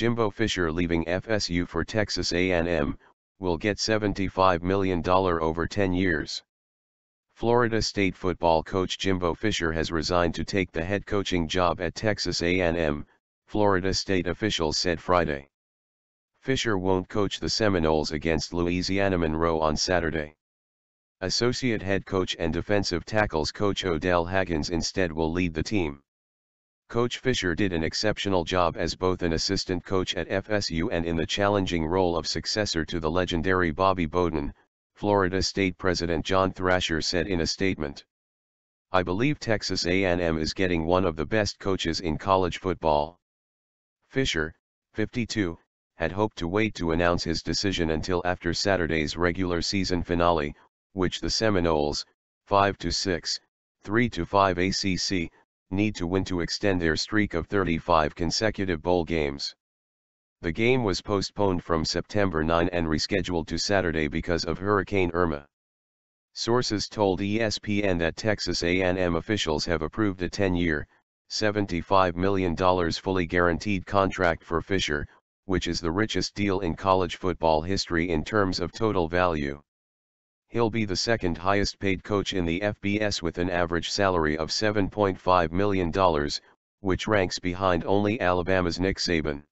Jimbo Fisher leaving FSU for Texas A&M, will get $75 million over 10 years. Florida State football coach Jimbo Fisher has resigned to take the head coaching job at Texas A&M, Florida State officials said Friday. Fisher won't coach the Seminoles against Louisiana-Monroe on Saturday. Associate head coach and defensive tackles coach Odell Haggins instead will lead the team. Coach Fisher did an exceptional job as both an assistant coach at FSU and in the challenging role of successor to the legendary Bobby Bowden, Florida State President John Thrasher said in a statement. I believe Texas A&M is getting one of the best coaches in college football. Fisher, 52, had hoped to wait to announce his decision until after Saturday's regular season finale, which the Seminoles, 5-6, 3-5 ACC, need to win to extend their streak of 35 consecutive bowl games. The game was postponed from September 9 and rescheduled to Saturday because of Hurricane Irma. Sources told ESPN that Texas A&M officials have approved a 10-year, $75 million fully guaranteed contract for Fisher, which is the richest deal in college football history in terms of total value. He'll be the second highest paid coach in the FBS with an average salary of $7.5 million, which ranks behind only Alabama's Nick Saban.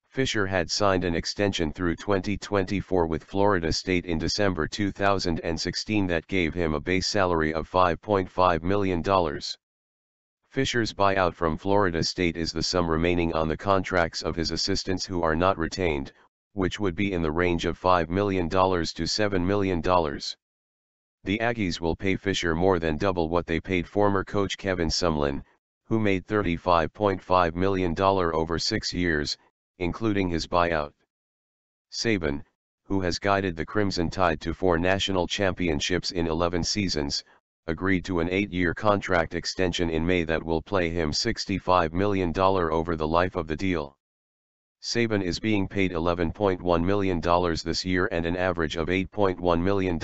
Fisher had signed an extension through 2024 with Florida State in December 2016 that gave him a base salary of $5.5 million. Fisher's buyout from Florida State is the sum remaining on the contracts of his assistants who are not retained, which would be in the range of $5 million to $7 million. The Aggies will pay Fisher more than double what they paid former coach Kevin Sumlin, who made $35.5 million over 6 years, including his buyout. Saban, who has guided the Crimson Tide to 4 national championships in 11 seasons, agreed to an 8-year contract extension in May that will pay him $65 million over the life of the deal. Saban is being paid $11.1 million this year and an average of $8.1 million.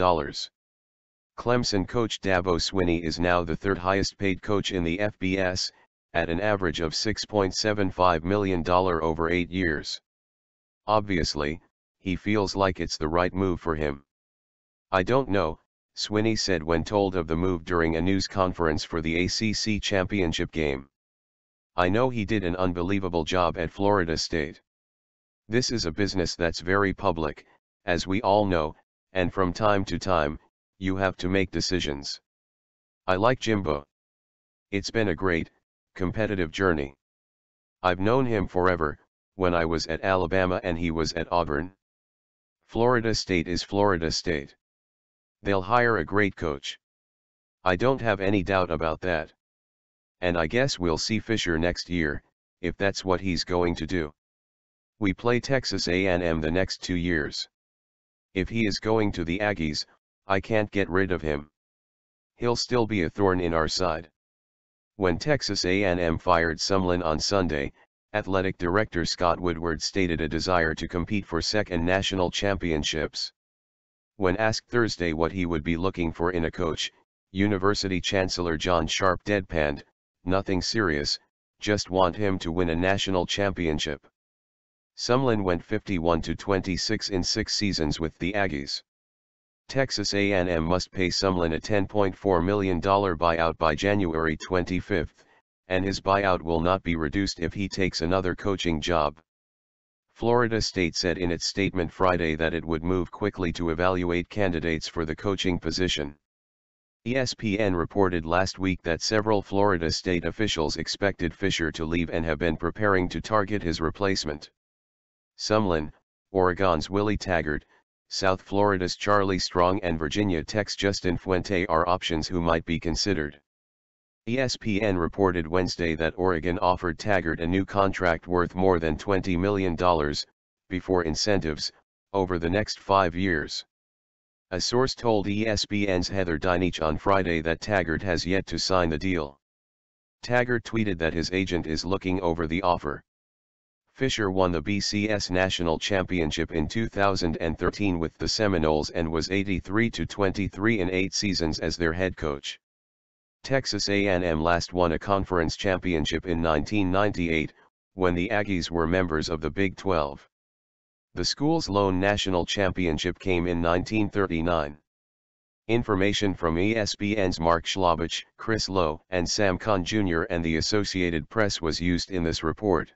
Clemson coach Dabo Swinney is now the third highest paid coach in the FBS, at an average of $6.75 million over 8 years. Obviously, he feels like it's the right move for him. I don't know, Swinney said when told of the move during a news conference for the ACC championship game. I know he did an unbelievable job at Florida State. This is a business that's very public, as we all know, and from time to time, you have to make decisions. I like Jimbo. It's been a great, competitive journey. I've known him forever, when I was at Alabama and he was at Auburn. Florida State is Florida State. They'll hire a great coach. I don't have any doubt about that. And I guess we'll see Fisher next year, if that's what he's going to do. We play Texas A&M the next 2 years. If he is going to the Aggies, I can't get rid of him. He'll still be a thorn in our side. When Texas A&M fired Sumlin on Sunday, athletic director Scott Woodward stated a desire to compete for second national championships. When asked Thursday what he would be looking for in a coach, University Chancellor John Sharp deadpanned, "Nothing serious, just want him to win a national championship." Sumlin went 51-26 in 6 seasons with the Aggies. Texas A&M must pay Sumlin a $10.4 million buyout by January 25, and his buyout will not be reduced if he takes another coaching job. Florida State said in its statement Friday that it would move quickly to evaluate candidates for the coaching position. ESPN reported last week that several Florida State officials expected Fisher to leave and have been preparing to target his replacement. Sumlin, Oregon's Willie Taggart, South Florida's Charlie Strong and Virginia Tech's Justin Fuente are options who might be considered. ESPN reported Wednesday that Oregon offered Taggart a new contract worth more than $20 million, before incentives, over the next 5 years. A source told ESPN's Heather Dinich on Friday that Taggart has yet to sign the deal. Taggart tweeted that his agent is looking over the offer. Fisher won the BCS National Championship in 2013 with the Seminoles and was 83-23 in 8 seasons as their head coach. Texas A&M last won a conference championship in 1998, when the Aggies were members of the Big 12. The school's lone national championship came in 1939. Information from ESPN's Mark Schlabach, Chris Lowe, and Sam Kahn Jr. and the Associated Press was used in this report.